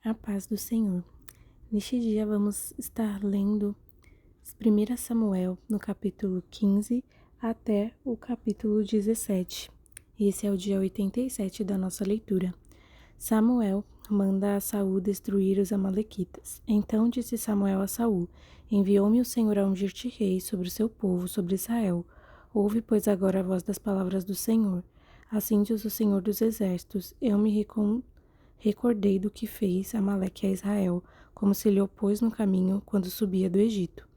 A paz do Senhor. Neste dia vamos estar lendo 1 Samuel no capítulo 15 até o capítulo 17. Esse é o dia 87 da nossa leitura. Samuel manda a Saul destruir os amalequitas. Então disse Samuel a Saul: Enviou-me o Senhor a ungir-te rei sobre o seu povo, sobre Israel. Ouve, pois, agora a voz das palavras do Senhor. Assim diz o Senhor dos Exércitos: Eu me recordei do que fez Amaleque a Israel, como se lhe opôs no caminho quando subia do Egito.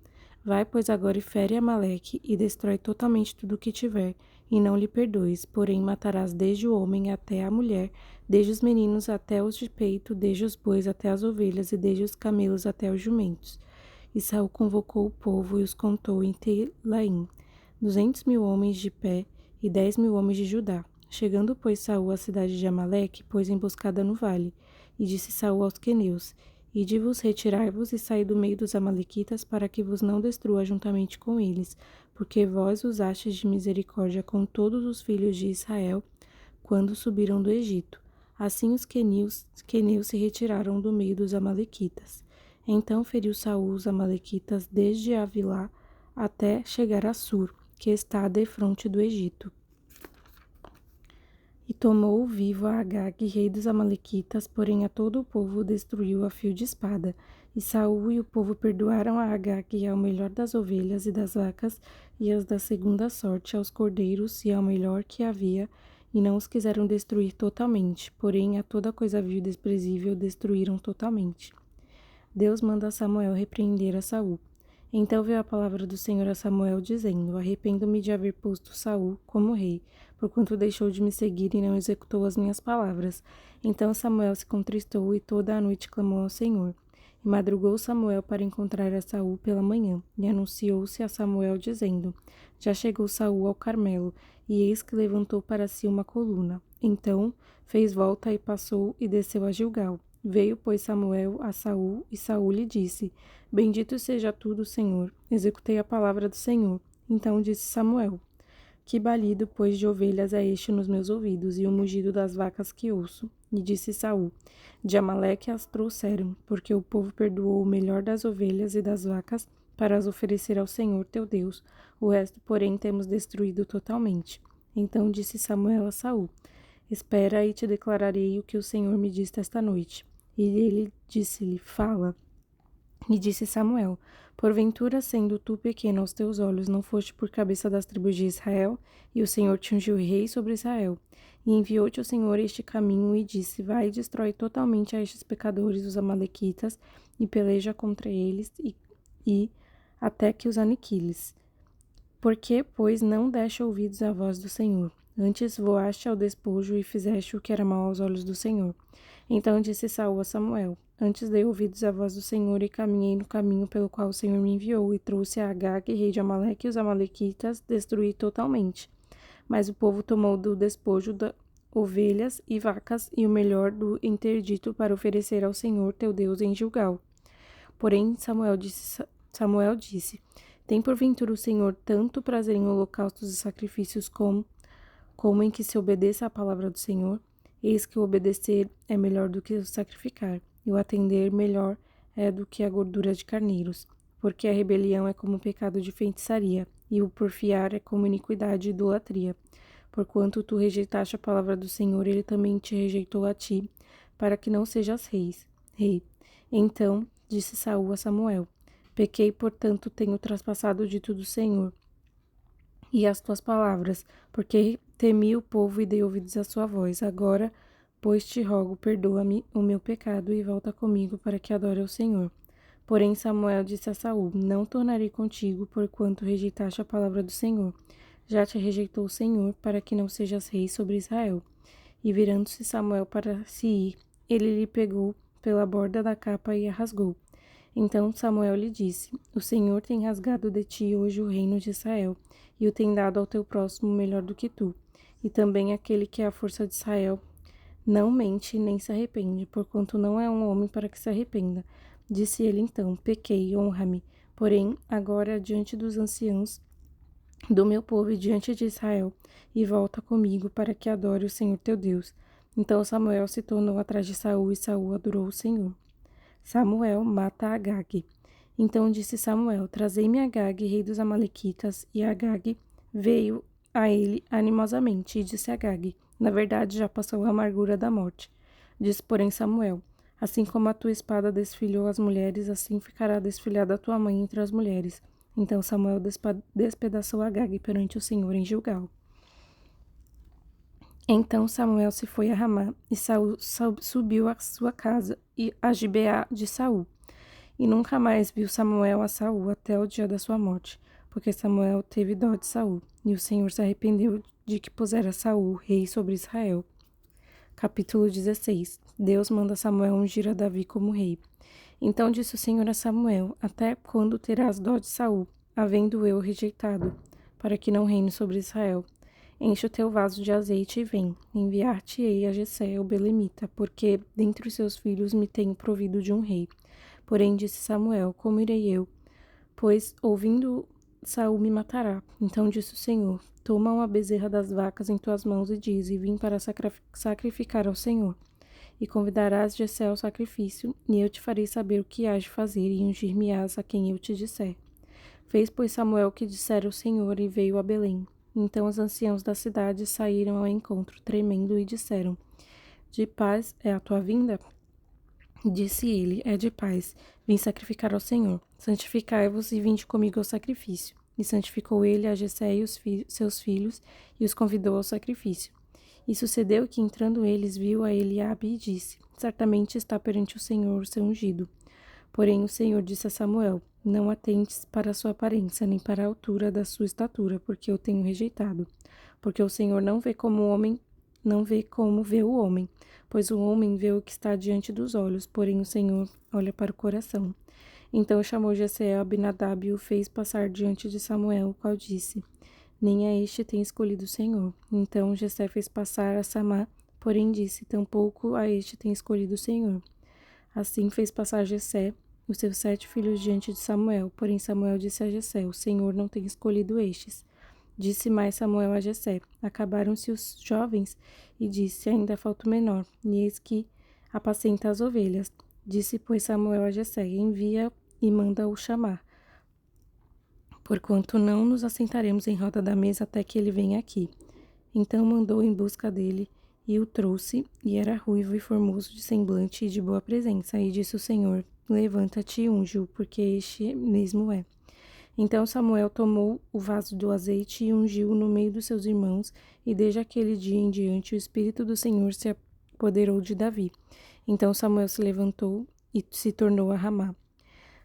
Vai, pois, agora e fere Amaleque e destrói totalmente tudo o que tiver, e não lhe perdoes, porém matarás desde o homem até a mulher, desde os meninos até os de peito, desde os bois até as ovelhas, e desde os camelos até os jumentos. E Saul convocou o povo e os contou em Telaim, 200.000 homens de pé e 10.000 homens de Judá. Chegando, pois, Saul à cidade de Amaleque, pôs emboscada no vale. E disse Saul aos queneus: Ide-vos, retirai-vos e saí do meio dos amalequitas, para que vos não destrua juntamente com eles, porque vós usastes de misericórdia com todos os filhos de Israel, quando subiram do Egito. Assim os queneus se retiraram do meio dos amalequitas. Então feriu Saul os amalequitas desde Avilá até chegar a Sur, que está defronte do Egito. E tomou vivo a Agag, rei dos amalequitas, porém a todo o povo destruiu a fio de espada. E Saul e o povo perdoaram a Agag ao melhor das ovelhas e das vacas, e as da segunda sorte aos cordeiros e ao melhor que havia, e não os quiseram destruir totalmente, porém a toda coisa vil e desprezível destruíram totalmente. Deus manda Samuel repreender a Saul. Então veio a palavra do Senhor a Samuel, dizendo: Arrependo-me de haver posto Saul como rei, porquanto deixou de me seguir e não executou as minhas palavras. Então Samuel se contristou e toda a noite clamou ao Senhor. E madrugou Samuel para encontrar a Saul pela manhã, e anunciou-se a Samuel, dizendo: Já chegou Saul ao Carmelo, e eis que levantou para si uma coluna. Então fez volta e passou e desceu a Gilgal. Veio, pois, Samuel a Saul, e Saul lhe disse: Bendito seja tu do Senhor, executei a palavra do Senhor. Então disse Samuel: Que balido, pois, de ovelhas é este nos meus ouvidos, e o mugido das vacas que ouço? E disse Saul: De Amaleque as trouxeram, porque o povo perdoou o melhor das ovelhas e das vacas para as oferecer ao Senhor teu Deus. O resto, porém, temos destruído totalmente. Então disse Samuel a Saul: Espera e te declararei o que o Senhor me disse esta noite. E ele disse-lhe: Fala. E disse Samuel: Porventura, sendo tu pequeno aos teus olhos, não foste por cabeça das tribos de Israel, e o Senhor te ungiu rei sobre Israel. E enviou-te o Senhor este caminho e disse: Vai e destrói totalmente a estes pecadores, os amalequitas, e peleja contra eles, e até que os aniquiles. Por que, pois, não deste ouvidos à voz do Senhor? Antes voaste ao despojo e fizeste o que era mau aos olhos do Senhor. Então disse Saul a Samuel: Antes dei ouvidos à voz do Senhor e caminhei no caminho pelo qual o Senhor me enviou, e trouxe a Agag, rei de Amaleque, e os amalequitas, destruí totalmente. Mas o povo tomou do despojo ovelhas e vacas e o melhor do interdito para oferecer ao Senhor teu Deus em Gilgal. Porém Samuel disse: Tem porventura o Senhor tanto prazer em holocaustos e sacrifícios como em que se obedeça à palavra do Senhor? Eis que o obedecer é melhor do que o sacrificar, e o atender melhor é do que a gordura de carneiros. Porque a rebelião é como o pecado de feitiçaria, e o porfiar é como iniquidade e idolatria. Porquanto tu rejeitaste a palavra do Senhor, ele também te rejeitou a ti, para que não sejas rei. Então disse Saul a Samuel: Pequei, portanto tenho traspassado o dito do Senhor e as tuas palavras, porque temi o povo e dei ouvidos à sua voz. Agora, pois te rogo, perdoa-me o meu pecado e volta comigo para que adore ao Senhor. Porém Samuel disse a Saul: Não tornarei contigo, porquanto rejeitaste a palavra do Senhor. Já te rejeitou o Senhor, para que não sejas rei sobre Israel. E virando-se Samuel para se ir, ele lhe pegou pela borda da capa e a rasgou. Então Samuel lhe disse: O Senhor tem rasgado de ti hoje o reino de Israel, e o tem dado ao teu próximo melhor do que tu. E também aquele que é a força de Israel não mente nem se arrepende, porquanto não é um homem para que se arrependa. Disse ele então: Pequei, honra-me. Porém, agora diante dos anciãos do meu povo e diante de Israel, e volta comigo para que adore o Senhor teu Deus. Então Samuel se tornou atrás de Saul e Saul adorou o Senhor. Samuel mata Agag. Então disse Samuel: Trazei-me Agag, rei dos Amalequitas. E Agag veio a ele animosamente e disse a Agag: Na verdade, já passou a amargura da morte. Disse, porém, Samuel: Assim como a tua espada desfilhou as mulheres, assim ficará desfilhada a tua mãe entre as mulheres. Então Samuel despedaçou Agag perante o Senhor em Gilgal. Então Samuel se foi a Ramá, e Saul subiu à sua casa, e a Gibeá de Saul. E nunca mais viu Samuel a Saul até o dia da sua morte, porque Samuel teve dó de Saul, e o Senhor se arrependeu de que pusera Saul rei sobre Israel. Capítulo 16. Deus manda Samuel ungir a Davi como rei. Então disse o Senhor a Samuel: Até quando terás dó de Saul, havendo eu rejeitado, para que não reine sobre Israel? Enche o teu vaso de azeite e vem. Enviar-te-ei a Jessé, o belemita, porque dentre os seus filhos me tenho provido de um rei. Porém disse Samuel: Como irei eu? Pois, ouvindo, Saul me matará. Então disse o Senhor: Toma uma bezerra das vacas em tuas mãos e dize: Vim para sacrificar ao Senhor. E convidarás Jessé ao sacrifício, e eu te farei saber o que hás de fazer, e ungir-me-ás a quem eu te disser. Fez, pois, Samuel o que dissera o Senhor, e veio a Belém. Então os anciãos da cidade saíram ao encontro, tremendo, e disseram: De paz é a tua vinda? Disse ele: É de paz. Vim sacrificar ao Senhor. Santificai-vos e vinde comigo ao sacrifício. E santificou ele a Jessé e seus filhos, e os convidou ao sacrifício. E sucedeu que, entrando eles, viu a Eliabe e disse: Certamente está perante o Senhor o seu ungido. Porém o Senhor disse a Samuel: Não atentes para a sua aparência, nem para a altura da sua estatura, porque eu tenho rejeitado. Porque o Senhor não vê como o homem, não vê como vê o homem, pois o homem vê o que está diante dos olhos, porém o Senhor olha para o coração. Então chamou Jessé a Abinadab e o fez passar diante de Samuel, o qual disse: Nem a este tem escolhido o Senhor. Então Jessé fez passar a Samá, porém disse: Tampouco a este tem escolhido o Senhor. Assim fez passar Jessé os seus 7 filhos diante de Samuel. Porém Samuel disse a Jessé: O Senhor não tem escolhido estes. Disse mais Samuel a Jessé: Acabaram-se os jovens, e disse: Ainda falta o menor, e eis que apacenta as ovelhas. Disse, pois, Samuel a Jessé: Envia e manda-o chamar, porquanto não nos assentaremos em roda da mesa até que ele venha aqui. Então mandou em busca dele, e o trouxe, e era ruivo e formoso de semblante e de boa presença. E disse o Senhor: Levanta-te e unge-o, porque este mesmo é. Então Samuel tomou o vaso do azeite e ungiu no meio dos seus irmãos, e desde aquele dia em diante o Espírito do Senhor se apoderou de Davi. Então Samuel se levantou e se tornou a Ramá.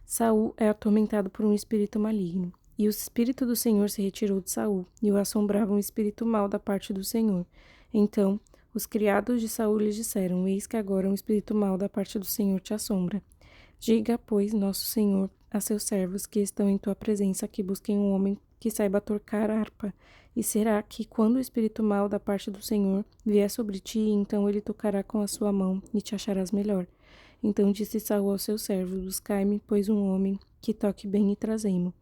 Saul é atormentado por um espírito maligno. E o Espírito do Senhor se retirou de Saul, e o assombrava um espírito mau da parte do Senhor. Então os criados de Saul lhe disseram: Eis que agora um espírito mau da parte do Senhor te assombra. Diga, pois, nosso Senhor a seus servos que estão em tua presença que busquem um homem que saiba tocar harpa. E será que, quando o espírito mau da parte do Senhor vier sobre ti, então ele tocará com a sua mão e te acharás melhor. Então disse Saul aos seus servos: Buscai-me, pois, um homem que toque bem e trazei-mo.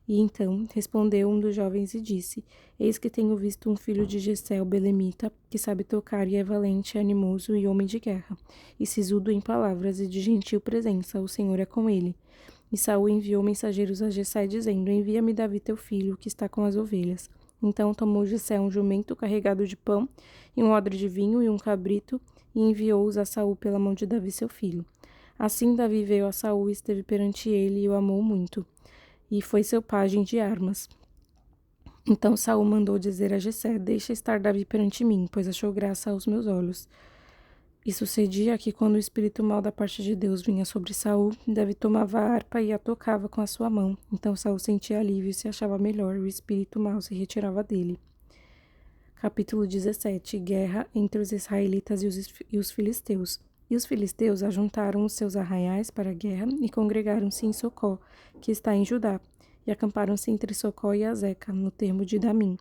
E então respondeu um dos jovens e disse: Eis que tenho visto um filho de Jessé, o belemita, que sabe tocar e é valente, animoso e homem de guerra, e sisudo em palavras e de gentil presença, o Senhor é com ele. E Saul enviou mensageiros a Jessé, dizendo: Envia-me Davi teu filho, que está com as ovelhas. Então tomou Jessé um jumento carregado de pão, e um odre de vinho e um cabrito, e enviou-os a Saul pela mão de Davi seu filho. Assim Davi veio a Saul e esteve perante ele, e o amou muito, e foi seu pajem de armas. Então Saul mandou dizer a Jessé: Deixa estar Davi perante mim, pois achou graça aos meus olhos. E sucedia que, quando o espírito mau da parte de Deus vinha sobre Saul, Davi tomava a harpa e a tocava com a sua mão. Então Saul sentia alívio e se achava melhor, e o espírito mau se retirava dele. Capítulo 17. Guerra entre os israelitas e os filisteus. E os filisteus ajuntaram os seus arraiais para a guerra e congregaram-se em Socó, que está em Judá, e acamparam-se entre Socó e Azeca, no termo de Damim.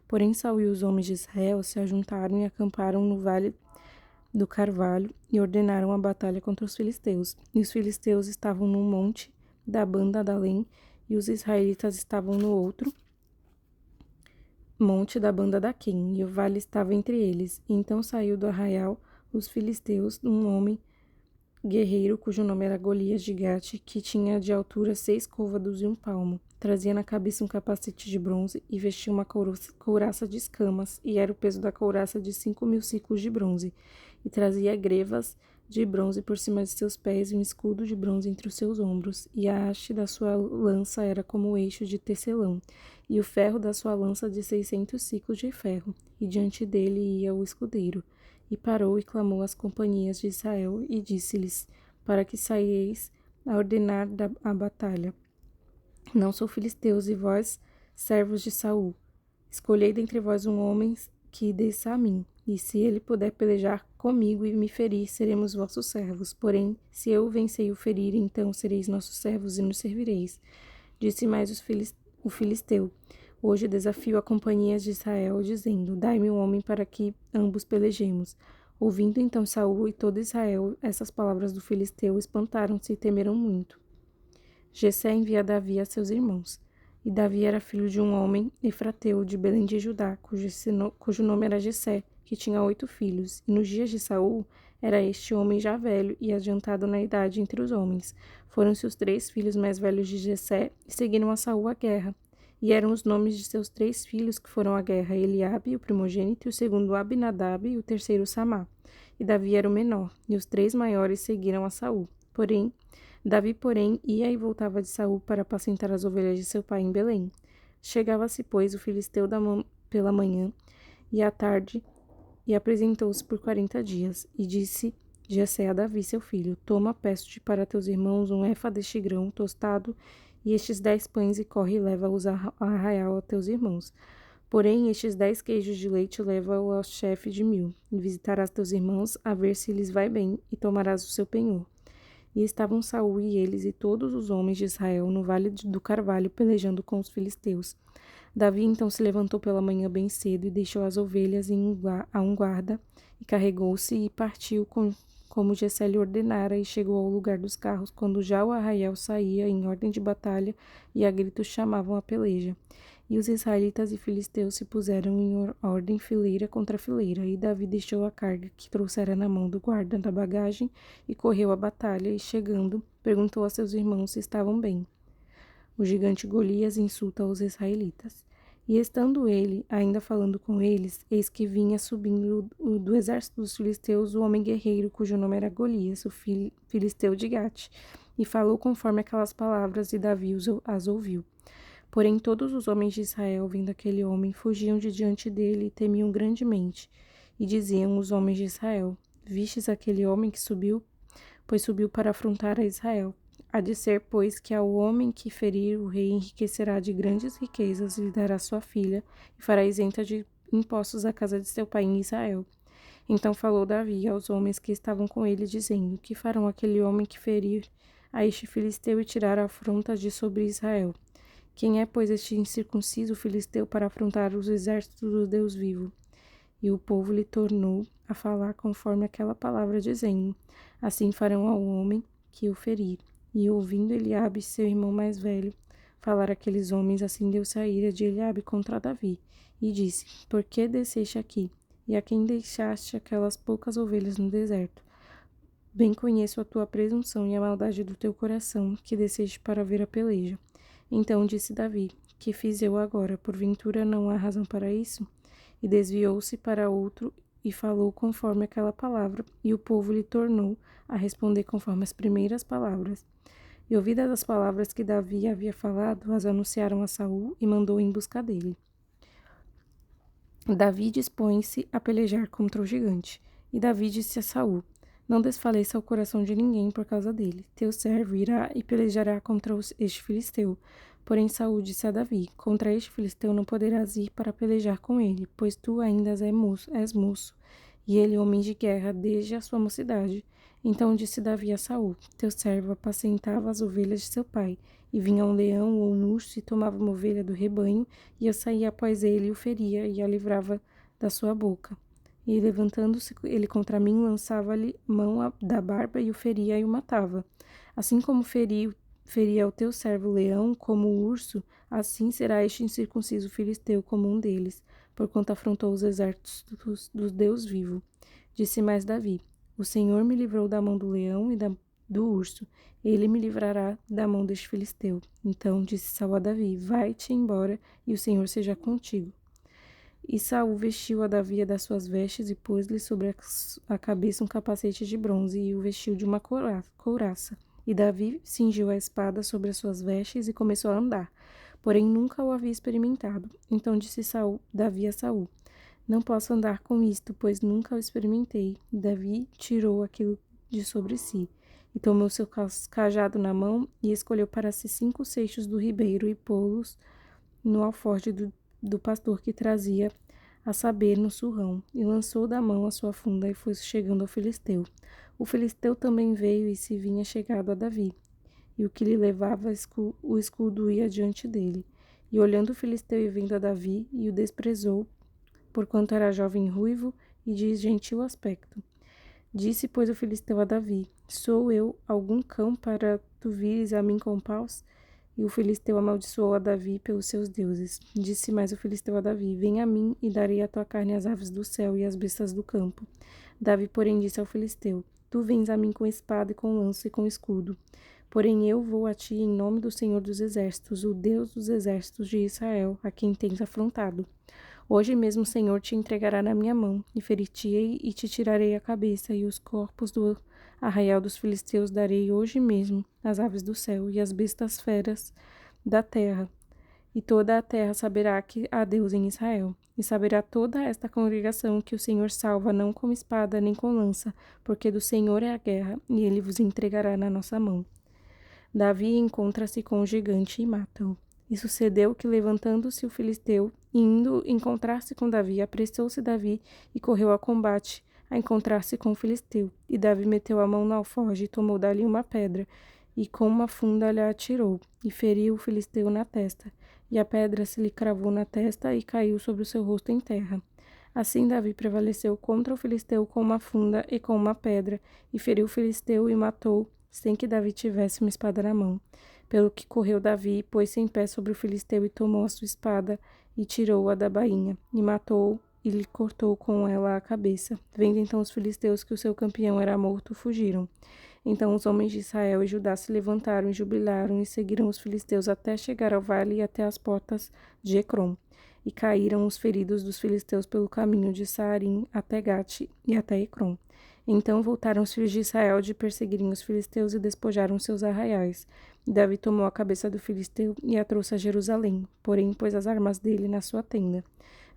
Porém Saul e os homens de Israel se ajuntaram e acamparam no vale do Carvalho e ordenaram a batalha contra os filisteus. E os filisteus estavam num monte da banda da Além, e os israelitas estavam no outro monte da banda da Quim, e o vale estava entre eles. Então saiu do arraial os filisteus um homem guerreiro cujo nome era Golias de Gate, que tinha de altura 6 côvados e 1 palmo. Trazia na cabeça um capacete de bronze e vestia uma couraça de escamas, e era o peso da couraça de 5.000 ciclos de bronze. E trazia grevas de bronze por cima de seus pés e um escudo de bronze entre os seus ombros. E a haste da sua lança era como o eixo de tecelão, e o ferro da sua lança de 600 ciclos de ferro. E diante dele ia o escudeiro. E parou e clamou às companhias de Israel e disse-lhes, para que saieis a ordenar a batalha. Não sou filisteus e vós, servos de Saul. Escolhei dentre vós um homem que desça a mim, e se ele puder pelejar comigo e me ferir, seremos vossos servos. Porém, se eu vencer e o ferir, então sereis nossos servos e nos servireis. Disse mais o filisteu, hoje desafio a companhias de Israel, dizendo, dai-me um homem para que ambos pelejemos. Ouvindo então Saul e todo Israel essas palavras do filisteu, espantaram-se e temeram muito. Jessé envia Davi a seus irmãos. E Davi era filho de um homem efrateu de Belém de Judá, cujo nome era Jessé, que tinha 8 filhos. E nos dias de Saul era este homem já velho e adiantado na idade entre os homens. Foram-se os 3 filhos mais velhos de Jessé e seguiram a Saul à guerra. E eram os nomes de seus 3 filhos que foram à guerra: Eliabe, o primogênito, e o segundo Abinadab, e o terceiro Samá. E Davi era o menor, e os 3 maiores seguiram a Saul. Davi, ia e voltava de Saul para apacentar as ovelhas de seu pai em Belém. Chegava-se, pois, o filisteu pela manhã e à tarde, e apresentou-se por 40 dias. E disse Jessé a Davi, seu filho, toma, peço-te para teus irmãos um efa deste grão tostado e estes 10 pães, e corre e leva-os a arraial a teus irmãos. Porém, estes 10 queijos de leite leva-o ao chefe de 1000, e visitarás teus irmãos, a ver se lhes vai bem, e tomarás o seu penhor. E estavam Saul e eles e todos os homens de Israel no vale do Carvalho, pelejando com os filisteus. Davi então se levantou pela manhã bem cedo e deixou as ovelhas a um guarda, e carregou-se e partiu como Jessé lhe ordenara, e chegou ao lugar dos carros, quando já o arraial saía em ordem de batalha, e a gritos chamavam a peleja. E os israelitas e filisteus se puseram em ordem fileira contra fileira, e Davi deixou a carga que trouxera na mão do guarda da bagagem, e correu à batalha, e chegando, perguntou a seus irmãos se estavam bem. O gigante Golias insulta os israelitas. E estando ele, ainda falando com eles, eis que vinha subindo do exército dos filisteus o homem guerreiro, cujo nome era Golias, o filisteu de Gate, e falou conforme aquelas palavras, e Davi as ouviu. Porém todos os homens de Israel, vendo aquele homem, fugiam de diante dele e temiam grandemente. E diziam os homens de Israel, vistes aquele homem que subiu? Pois subiu para afrontar a Israel. Há de ser, pois, que ao homem que ferir o rei enriquecerá de grandes riquezas e lhe dará sua filha, e fará isenta de impostos a casa de seu pai em Israel. Então falou Davi aos homens que estavam com ele, dizendo, que farão aquele homem que ferir a este filisteu e tirar a afronta de sobre Israel? Quem é, pois, este incircunciso filisteu para afrontar os exércitos do Deus vivo? E o povo lhe tornou a falar conforme aquela palavra, dizendo, assim farão ao homem que o ferir. E ouvindo Eliabe, seu irmão mais velho, falar aqueles homens, acendeu-se a ira de Eliabe contra Davi, e disse, por que desceste aqui? E a quem deixaste aquelas poucas ovelhas no deserto? Bem conheço a tua presunção e a maldade do teu coração, que desceste para ver a peleja. Então disse Davi, que fiz eu agora? Porventura não há razão para isso? E desviou-se para outro e falou conforme aquela palavra, e o povo lhe tornou a responder conforme as primeiras palavras. E ouvidas as palavras que Davi havia falado, as anunciaram a Saul e mandou em busca dele. Davi dispõe-se a pelejar contra o gigante. E Davi disse a Saul, não desfaleça o coração de ninguém por causa dele. Teu servo irá e pelejará contra este filisteu. Porém Saul disse a Davi, contra este filisteu não poderás ir para pelejar com ele, pois tu ainda és moço, e ele homem de guerra desde a sua mocidade. Então disse Davi a Saul, teu servo apacentava as ovelhas de seu pai, e vinha um leão ou um urso e tomava uma ovelha do rebanho, e eu saía após ele e o feria, e a livrava da sua boca. E levantando-se ele contra mim, lançava-lhe mão da barba e o feria e o matava. Assim como feria o teu servo leão como o urso, assim será este incircunciso filisteu como um deles, porquanto afrontou os exércitos do Deus vivo. Disse mais Davi: O Senhor me livrou da mão do leão e do urso. Ele me livrará da mão deste filisteu. Então disse Saul a Davi: Vai-te embora, e o Senhor seja contigo. E Saul vestiu a Davi das suas vestes e pôs-lhe sobre a cabeça um capacete de bronze e o vestiu de uma couraça. E Davi cingiu a espada sobre as suas vestes e começou a andar. Porém nunca o havia experimentado. Então disse Davi a Saul: Não posso andar com isto, pois nunca o experimentei. E Davi tirou aquilo de sobre si, e tomou seu cajado na mão, e escolheu para si 5 seixos do ribeiro, e pô-los no alforje do pastor que trazia, a saber, no surrão, e lançou da mão a sua funda, e foi chegando ao filisteu. O filisteu também veio e se vinha chegado a Davi, e o que lhe levava o escudo ia diante dele. E olhando o filisteu e vendo a Davi, e o desprezou, porquanto era jovem e ruivo e de gentil aspecto. Disse, pois, o filisteu a Davi: Sou eu algum cão para tu vires a mim com paus? E o filisteu amaldiçoou a Davi pelos seus deuses. Disse mais o filisteu a Davi: Vem a mim, e darei a tua carne às aves do céu e às bestas do campo. Davi, porém, disse ao filisteu: Tu vens a mim com espada e com lança e com escudo. Porém eu vou a ti em nome do Senhor dos Exércitos, o Deus dos exércitos de Israel, a quem tens afrontado. Hoje mesmo o Senhor te entregará na minha mão, e ferir-te-ei e te tirarei a cabeça, e os corpos do arraial dos filisteus darei hoje mesmo às aves do céu e às bestas feras da terra. E toda a terra saberá que há Deus em Israel. E saberá toda esta congregação que o Senhor salva não com espada nem com lança, porque do Senhor é a guerra, e ele vos entregará na nossa mão. Davi encontra-se com o gigante e mata-o. E sucedeu que, levantando-se o filisteu, e indo encontrar-se com Davi, apressou-se Davi e correu ao combate, a encontrar-se com o filisteu. E Davi meteu a mão no alforje e tomou dali uma pedra, e com uma funda lhe atirou, e feriu o filisteu na testa. E a pedra se lhe cravou na testa e caiu sobre o seu rosto em terra. Assim Davi prevaleceu contra o filisteu com uma funda e com uma pedra, e feriu o filisteu e matou, sem que Davi tivesse uma espada na mão. Pelo que correu Davi, pôs-se em pé sobre o filisteu e tomou a sua espada e tirou-a da bainha, e matou-o e lhe cortou com ela a cabeça. Vendo então os filisteus que o seu campeão era morto, fugiram. Então os homens de Israel e Judá se levantaram e jubilaram e seguiram os filisteus até chegar ao vale e até as portas de Ecrom. E caíram os feridos dos filisteus pelo caminho de Saarim até Gate e até Ecrom. Então voltaram os filhos de Israel de perseguirem os filisteus e despojaram seus arraiais. Davi tomou a cabeça do filisteu e a trouxe a Jerusalém, porém pôs as armas dele na sua tenda.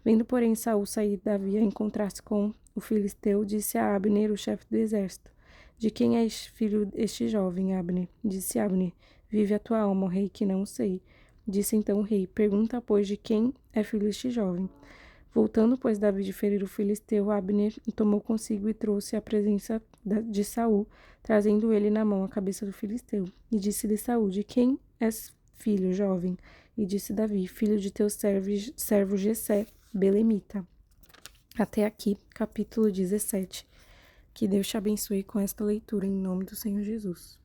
Vendo, porém, Saul sair Davi a encontrar-se com o filisteu, disse a Abner, o chefe do exército: De quem é filho este jovem, Abner? Disse Abner: Vive a tua alma, ó rei, que não o sei. Disse então o rei: Pergunta, pois, de quem é filho este jovem? Voltando, pois, Davi de ferir o filisteu, Abner tomou consigo e trouxe à presença de Saul, trazendo ele na mão a cabeça do filisteu. E disse-lhe Saul: De quem és filho, jovem? E disse Davi: Filho de teu servo Jessé, belemita. Até aqui, capítulo 17. Que Deus te abençoe com esta leitura, em nome do Senhor Jesus.